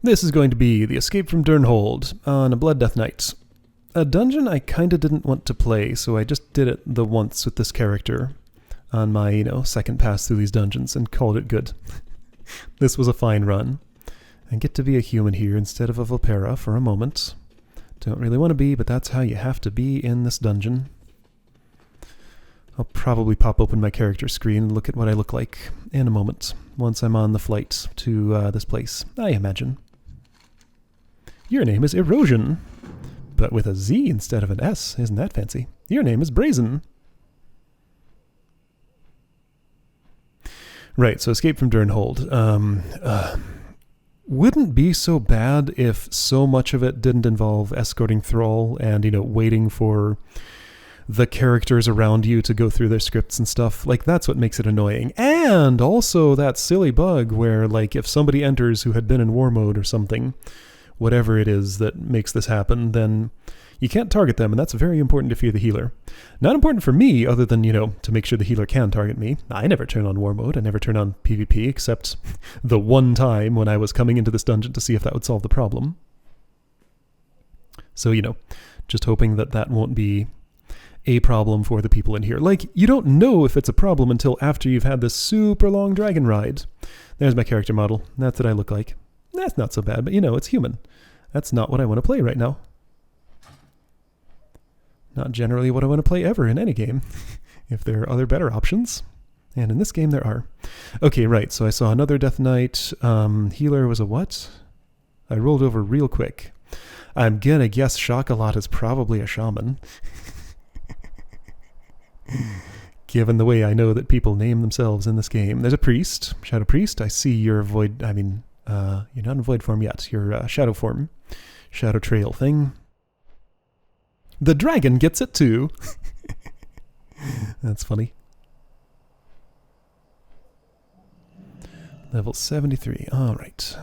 This is going to be the Escape from Durnholde on a Blood Death Night. A dungeon I kinda didn't want to play, so I just did it the once with this character on my, second pass through these dungeons and called it good. This was a fine run. I get to be a human here instead of a Vipera for a moment. Don't really want to be, but that's how you have to be in this dungeon. I'll probably pop open my character screen and look at what I look like in a moment, once I'm on the flight to this place, I imagine. Your name is Erosion, but with a Z instead of an S. Isn't that fancy? Your name is Brazen. Right, so Escape from Durnholde. Wouldn't be so bad if so much of it didn't involve escorting Thrall and, waiting for the characters around you to go through their scripts and stuff. Like, that's what makes it annoying. And also that silly bug where, like, if somebody enters who had been in war mode or something, whatever it is that makes this happen, then you can't target them, and that's very important if you're the healer. Not important for me, other than, to make sure the healer can target me. I never turn on war mode. I never turn on PvP, except the one time when I was coming into this dungeon to see if that would solve the problem. So, just hoping that that won't be a problem for the people in here. Like, you don't know if it's a problem until after you've had this super long dragon ride. There's my character model. That's what I look like. That's not so bad, but it's human. That's not what I want to play right now. Not generally what I want to play ever in any game, if there are other better options. And in this game there are. Okay, right, so I saw another Death Knight. Healer was a what? I rolled over real quick. I'm gonna guess Chocolat is probably a shaman. Given the way I know that people name themselves in this game. There's a priest, Shadow Priest. I see your void, you're not in void form yet. You're shadow form. Shadow trail thing. The dragon gets it too. That's funny. Level 73. All right.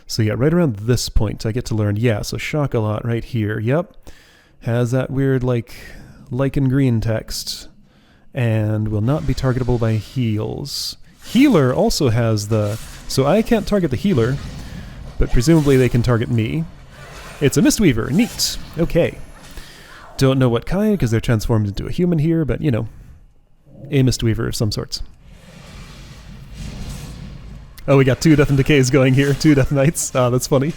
So yeah, right around this point I get to learn, so Chocolat right here, yep, has that weird lichen green text and will not be targetable by heals. Healer also has so I can't target the healer, but presumably they can target me. It's a Mistweaver. Neat. Okay. Don't know what kind, because they're transformed into a human here, but, a Mistweaver of some sorts. Oh, we got 2 Death and Decays going here. 2 Death Knights. Ah, that's funny.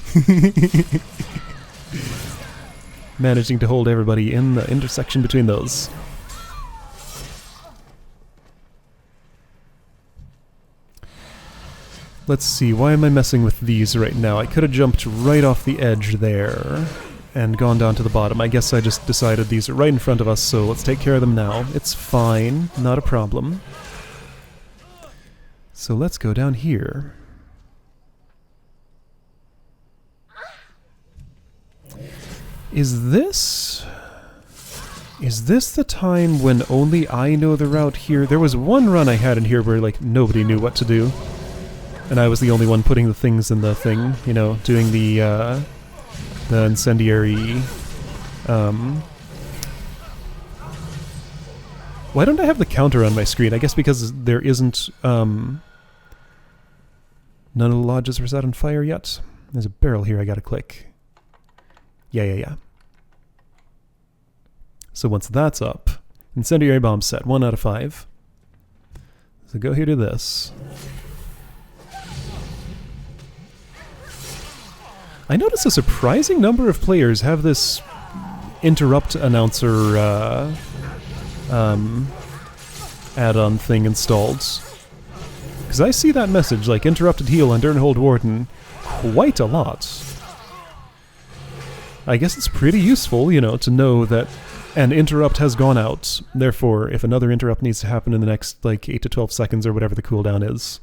Managing to hold everybody in the intersection between those. Let's see, why am I messing with these right now? I could have jumped right off the edge there and gone down to the bottom. I guess I just decided these are right in front of us, so let's take care of them now. It's fine, not a problem. So let's go down here. Is this the time when only I know the route here? There was one run I had in here where, nobody knew what to do. And I was the only one putting the things in the thing, doing the incendiary, Why don't I have the counter on my screen? I guess because there isn't, none of the lodges were set on fire yet. There's a barrel here I gotta click. Yeah. So once that's up, incendiary bomb set, 1 out of 5. So go here to this. I notice a surprising number of players have this interrupt announcer add-on thing installed. Because I see that message, interrupted heal on Durnholde Warden, quite a lot. I guess it's pretty useful, to know that an interrupt has gone out. Therefore, if another interrupt needs to happen in the next, 8 to 12 seconds or whatever the cooldown is.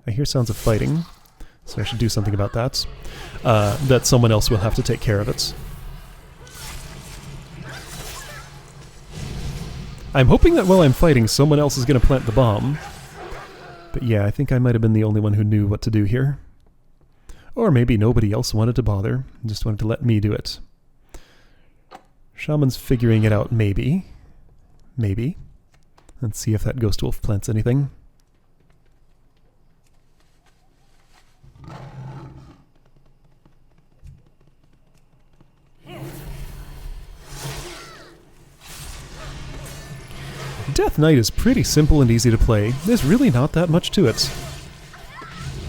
I hear sounds of fighting. So I should do something about that. That someone else will have to take care of it. I'm hoping that while I'm fighting, someone else is going to plant the bomb. But yeah, I think I might have been the only one who knew what to do here. Or maybe nobody else wanted to bother, just wanted to let me do it. Shaman's figuring it out, maybe. Maybe. Let's see if that Ghost Wolf plants anything. Death Knight is pretty simple and easy to play. There's really not that much to it.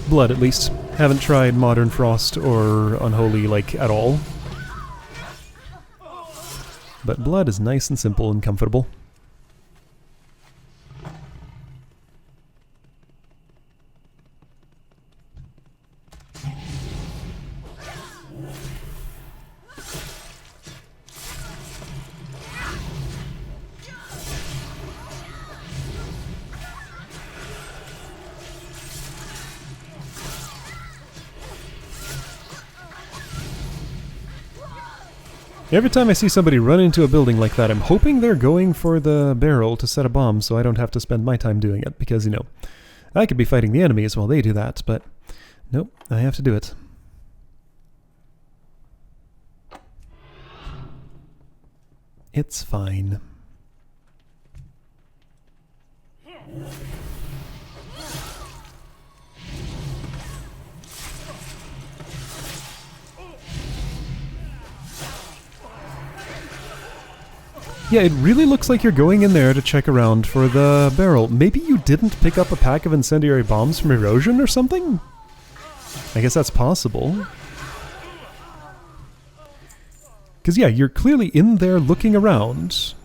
Blood, at least. Haven't tried Modern Frost or Unholy, like, at all. But Blood is nice and simple and comfortable. Every time I see somebody run into a building like that, I'm hoping they're going for the barrel to set a bomb so I don't have to spend my time doing it, because, you know, I could be fighting the enemies while they do that, but nope, I have to do it. It's fine. Yeah, it really looks like you're going in there to check around for the barrel. Maybe you didn't pick up a pack of incendiary bombs from Erosion or something? I guess that's possible. Because yeah, you're clearly in there looking around.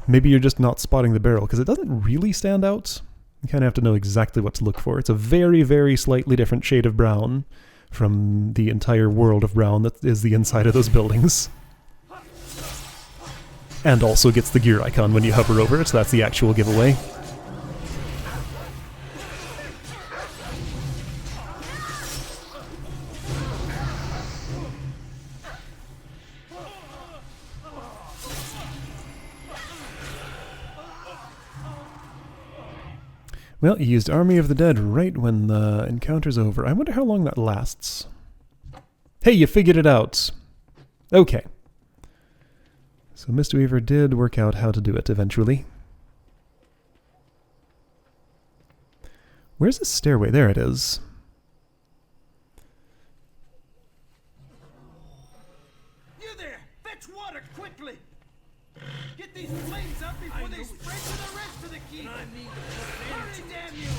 Maybe you're just not spotting the barrel, because it doesn't really stand out. You kind of have to know exactly what to look for. It's a very, very slightly different shade of brown from the entire world of brown that is the inside of those buildings. And also gets the gear icon when you hover over it, so that's the actual giveaway. Well, you used Army of the Dead right when the encounter's over. I wonder how long that lasts. Hey, you figured it out! Okay. So Mistweaver did work out how to do it eventually. Where's the stairway? There it is. You there! Fetch water quickly! Get these flames up before they spread to the rest of the keep! Hurry, damn you!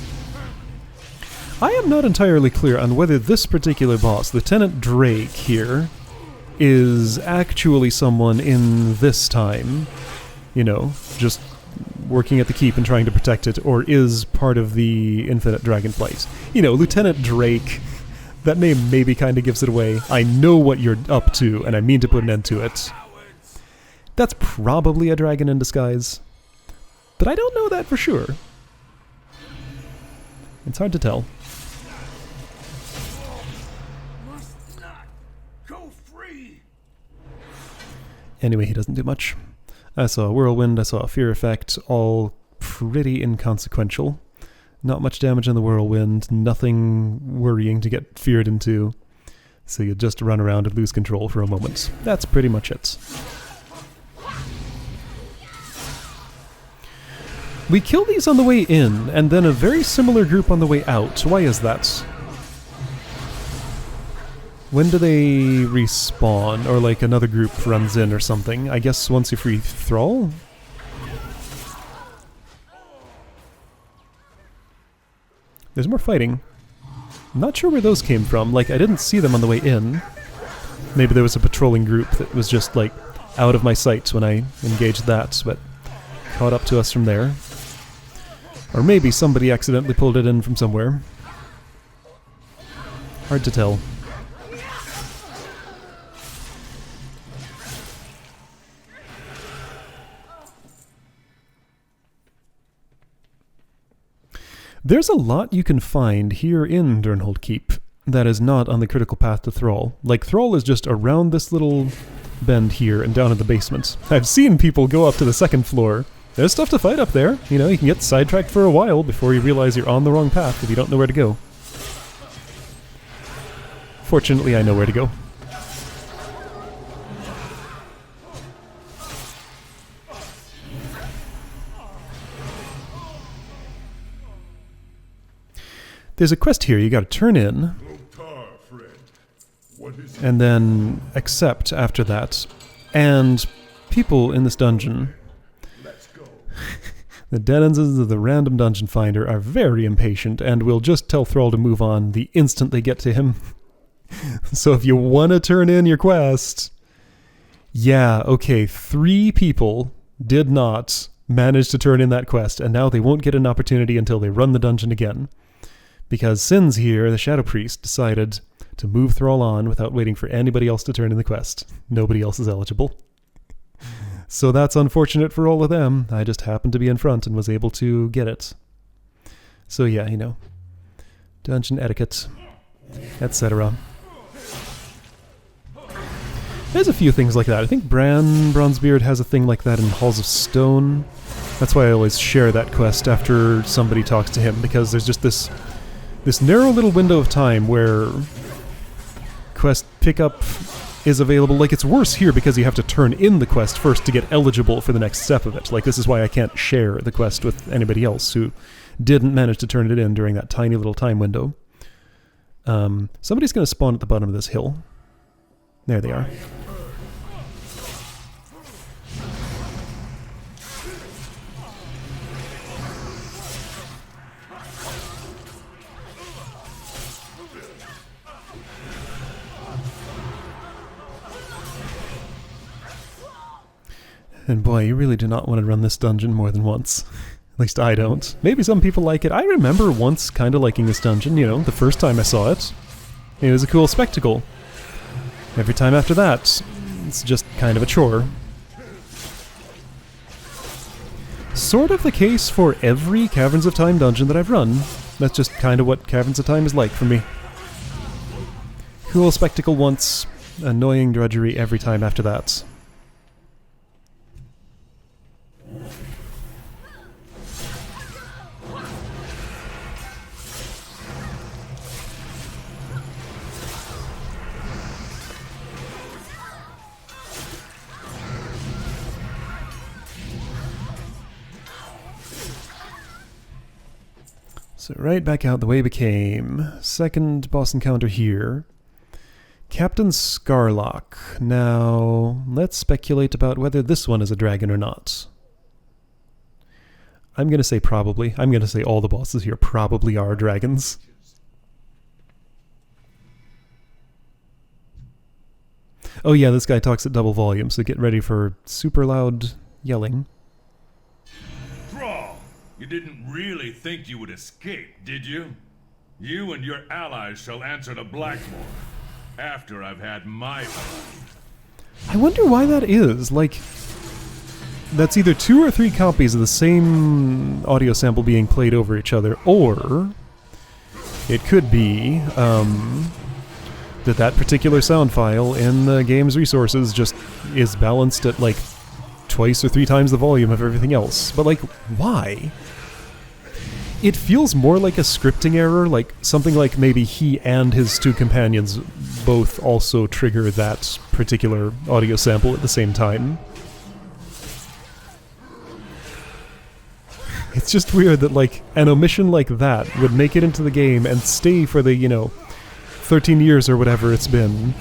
I am not entirely clear on whether this particular boss, Lieutenant Drake here, is actually someone in this time, you know, just working at the keep and trying to protect it, or is part of the Infinite Dragonflight. You know, Lieutenant Drake, that name maybe kind of gives it away. I know what you're up to, and I mean to put an end to it. That's probably a dragon in disguise, but I don't know that for sure. It's hard to tell. Anyway, he doesn't do much. I saw a whirlwind, I saw a fear effect, all pretty inconsequential. Not much damage in the whirlwind, nothing worrying to get feared into. So you just run around and lose control for a moment. That's pretty much it. We kill these on the way in, and then a very similar group on the way out. Why is that? When do they respawn? Or like another group runs in or something? I guess once you free Thrall? There's more fighting. I'm not sure where those came from. Like, I didn't see them on the way in. Maybe there was a patrolling group that was just, like, out of my sight when I engaged that, but caught up to us from there. Or maybe somebody accidentally pulled it in from somewhere. Hard to tell. There's a lot you can find here in Durnholde Keep that is not on the critical path to Thrall. Like, Thrall is just around this little bend here and down in the basement. I've seen people go up to the second floor. There's stuff to fight up there. You know, you can get sidetracked for a while before you realize you're on the wrong path if you don't know where to go. Fortunately, I know where to go. There's a quest here you gotta turn in, and then accept after that. And people in this dungeon The denizens of the random dungeon finder are very impatient and will just tell Thrall to move on the instant they get to him. So if you want to turn in your quest... Yeah, okay, 3 people did not manage to turn in that quest, and now they won't get an opportunity until they run the dungeon again. Because Sins here, the Shadow Priest, decided to move Thrall on without waiting for anybody else to turn in the quest. Nobody else is eligible. So that's unfortunate for all of them. I just happened to be in front and was able to get it. So yeah, you know, dungeon etiquette, etc. There's a few things like that. I think Bran Bronzebeard has a thing like that in Halls of Stone. That's why I always share that quest after somebody talks to him, because there's just this narrow little window of time where quest pickup is available. Like, it's worse here because you have to turn in the quest first to get eligible for the next step of it. Like, this is why I can't share the quest with anybody else who didn't manage to turn it in during that tiny little time window. Somebody's going to spawn at the bottom of this hill. There they are. And boy, you really do not want to run this dungeon more than once. At least I don't. Maybe some people like it. I remember once kind of liking this dungeon, you know, the first time I saw it. It was a cool spectacle. Every time after that, it's just kind of a chore. Sort of the case for every Caverns of Time dungeon that I've run. That's just kind of what Caverns of Time is like for me. Cool spectacle once, annoying drudgery every time after that. So right back out the way we came. Second boss encounter here. Captain Scarlock. Now, let's speculate about whether this one is a dragon or not. I'm going to say probably. I'm going to say all the bosses here probably are dragons. Oh yeah, this guy talks at double volume, so get ready for super loud yelling. Thrall, you didn't really think you would escape, did you? You and your allies shall answer to Blackmore after I've had my fun. I wonder why that is. Like, that's either 2 or 3 copies of the same audio sample being played over each other, or it could be that particular sound file in the game's resources just is balanced at like 2 or 3 times the volume of everything else. But like, why? It feels more like a scripting error, like something like maybe he and his 2 companions both also trigger that particular audio sample at the same time. It's just weird that like an omission like that would make it into the game and stay for the, you know, 13 years or whatever it's been.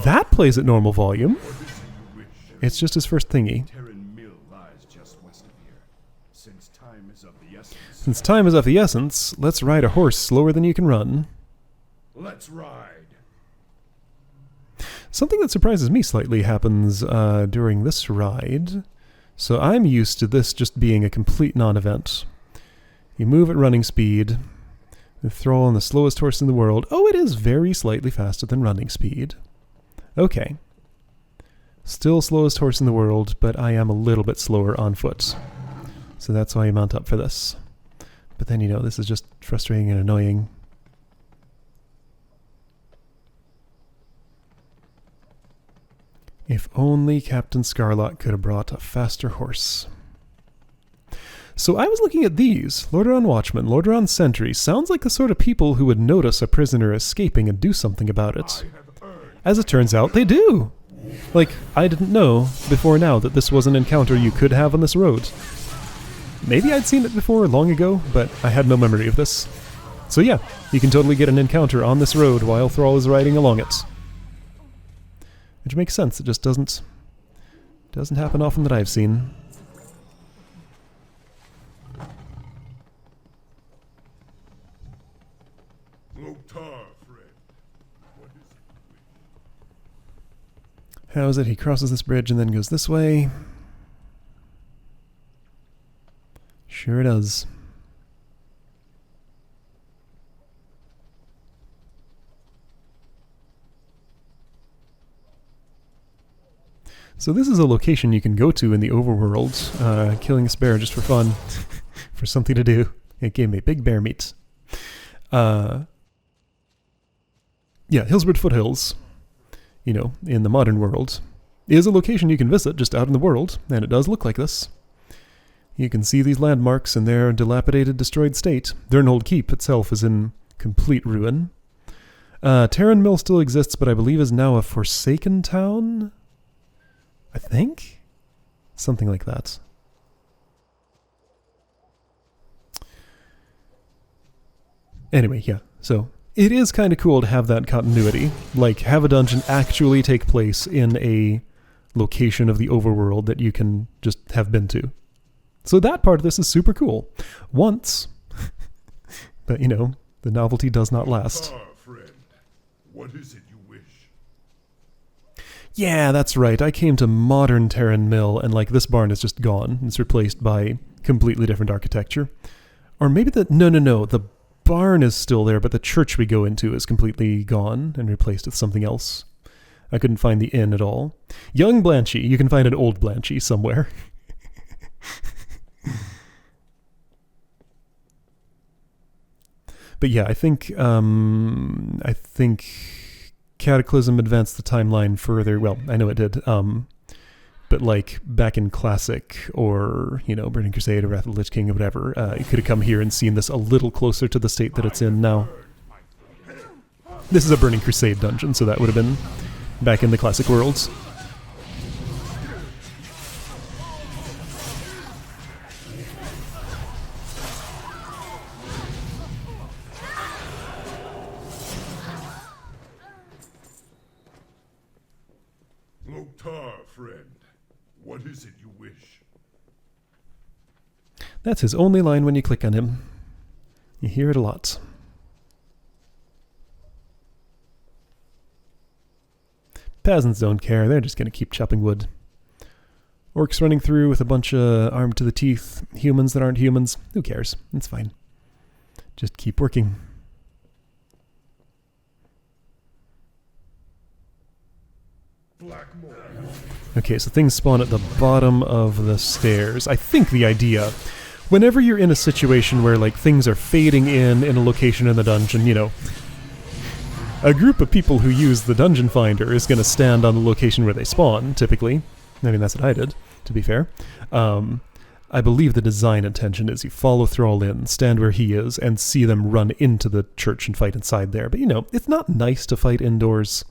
That plays at normal volume. It's just his first thingy. Since time is of the essence, let's ride a horse slower than you can run. Let's ride. Something that surprises me slightly happens during this ride. So I'm used to this just being a complete non-event. You move at running speed. The Thrall on the slowest horse in the world. Oh, it is very slightly faster than running speed. Okay. Still slowest horse in the world, but I am a little bit slower on foot. So that's why I mount up for this. But then, you know, this is just frustrating and annoying. If only Captain Scarlock could have brought a faster horse. So I was looking at these. Lordaeron Watchman, Lordaeron Sentry. Sounds like the sort of people who would notice a prisoner escaping and do something about it. As it turns out, they do! Like, I didn't know before now that this was an encounter you could have on this road. Maybe I'd seen it before long ago, but I had no memory of this. So yeah, you can totally get an encounter on this road while Thrall is riding along it. Which makes sense, it just doesn't Doesn't happen often that I've seen. How is it? He crosses this bridge and then goes this way. Sure does. So this is a location you can go to in the overworld, killing this bear just for fun, for something to do. It gave me big bear meat. Yeah, Hillsborough Foothills, you know, in the modern world, is a location you can visit just out in the world, and it does look like this. You can see these landmarks in their dilapidated, destroyed state. Durnholde Keep itself is in complete ruin. Terran Mill still exists, but I believe is now a forsaken town? I think? Something like that. Anyway, yeah, so it is kind of cool to have that continuity. Like, have a dungeon actually take place in a location of the overworld that you can just have been to. So that part of this is super cool. Once, but you know, the novelty does not last. Friend, what is it you wish? Yeah, that's right. I came to modern Terran Mill, and like this barn is just gone. It's replaced by completely different architecture. Or maybe no. The barn is still there, but the church we go into is completely gone and replaced with something else. I couldn't find the inn at all. Young Blanchy. You can find an old Blanchy somewhere. But yeah, I think Cataclysm advanced the timeline further. Well, I know it did. But like back in Classic or, you know, Burning Crusade or Wrath of the Lich King or whatever, you could have come here and seen this a little closer to the state that it's in now. This is a Burning Crusade dungeon, so that would have been back in the Classic worlds. Friend, what is it you wish? That's his only line when you click on him. You hear it a lot. Peasants don't care, they're just going to keep chopping wood. Orcs running through with a bunch of armed to the teeth humans that aren't humans. Who cares? It's fine. Just keep working. Okay, so things spawn at the bottom of the stairs. I think the idea, whenever you're in a situation where like things are fading in a location in the dungeon, you know, a group of people who use the dungeon finder is going to stand on the location where they spawn, typically. I mean, that's what I did, to be fair. I believe the design intention is you follow Thrall in, stand where he is, and see them run into the church and fight inside there. But you know, it's not nice to fight indoors.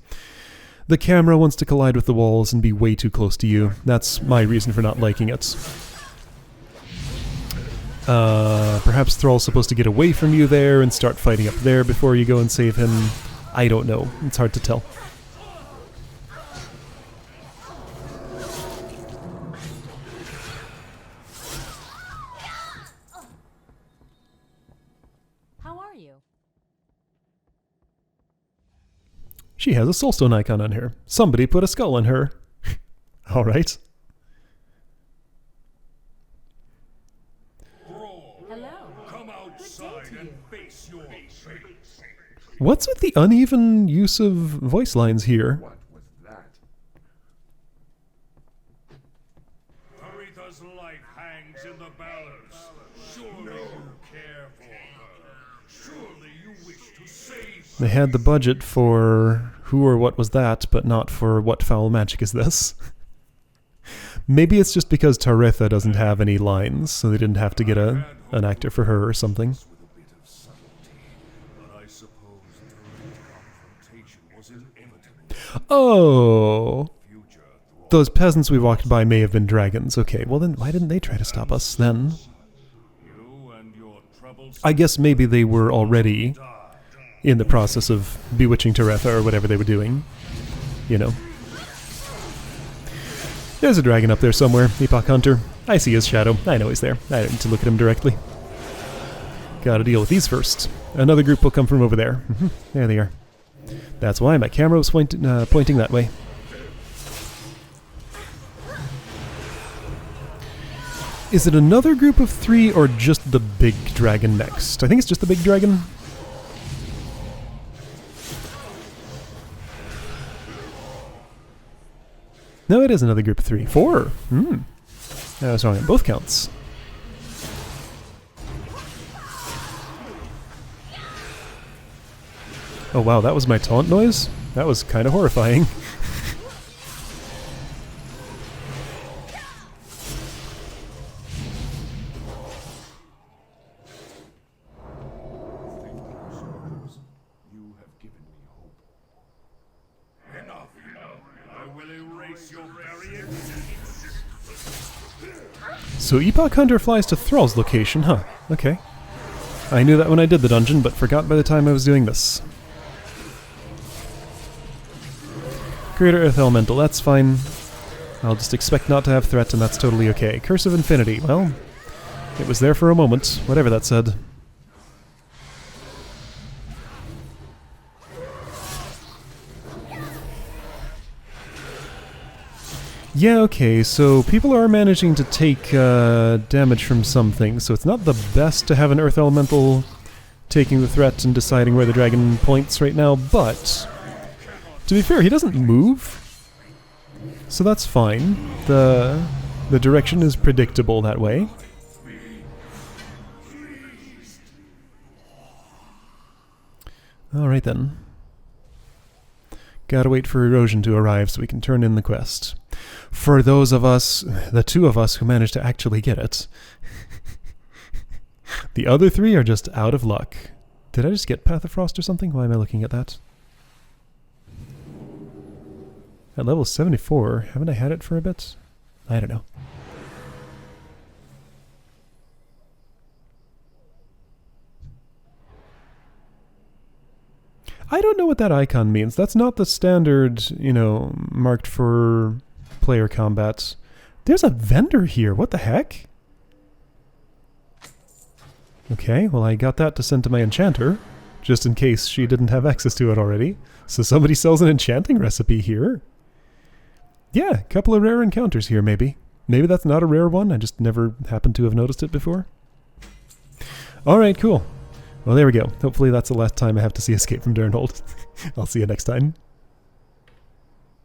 The camera wants to collide with the walls and be way too close to you. That's my reason for not liking it. Perhaps Thrall's supposed to get away from you there and start fighting up there before you go and save him. I don't know. It's hard to tell. How are you? She has a soulstone icon on her. Somebody put a skull on her. All right. Hello. Come outside and face your fate. What's with the uneven use of voice lines here? What was that? Aretha's life hangs in the balance. Surely you care for her. Surely you wish to save her. They had the budget for who or what was that, but not for what foul magic is this. Maybe it's just because Taretha doesn't have any lines, so they didn't have to get an actor for her or something. Oh! Those peasants we walked by may have been dragons. Okay, well then why didn't they try to stop us then? I guess maybe they were already in the process of bewitching Taretha or whatever they were doing. You know. There's a dragon up there somewhere, Epoch Hunter. I see his shadow. I know he's there. I don't need to look at him directly. Gotta deal with these first. Another group will come from over there. There they are. That's why my camera was pointing that way. Is it another group of 3 or just the big dragon next? I think it's just the big dragon. No, it is another group of 3. 4! I was wrong on both counts. Oh wow, that was my taunt noise? That was kind of horrifying. You have given me hope. Enough. I will erase your very existence. So Epoch Hunter flies to Thrall's location, huh? Okay. I knew that when I did the dungeon, but forgot by the time I was doing this. Greater Earth Elemental, that's fine. I'll just expect not to have threat, and that's totally okay. Curse of Infinity, well, it was there for a moment, whatever that said. Yeah, okay, so people are managing to take damage from something, so it's not the best to have an Earth Elemental taking the threat and deciding where the dragon points right now, but to be fair, he doesn't move, so that's fine. The direction is predictable that way. Alright then. Gotta wait for erosion to arrive so we can turn in the quest. For those of us, the 2 of us who managed to actually get it. The other 3 are just out of luck. Did I just get Path of Frost or something? Why am I looking at that? At level 74, haven't I had it for a bit? I don't know. I don't know what that icon means. That's not the standard, you know, marked for player combat. There's a vendor here. What the heck? Okay, well I got that to send to my enchanter, just in case she didn't have access to it already. So somebody sells an enchanting recipe here. Yeah, a couple of rare encounters here, maybe. Maybe that's not a rare one, I just never happened to have noticed it before. Alright, cool. Well, there we go. Hopefully that's the last time I have to see Escape from Durnholde. I'll see you next time.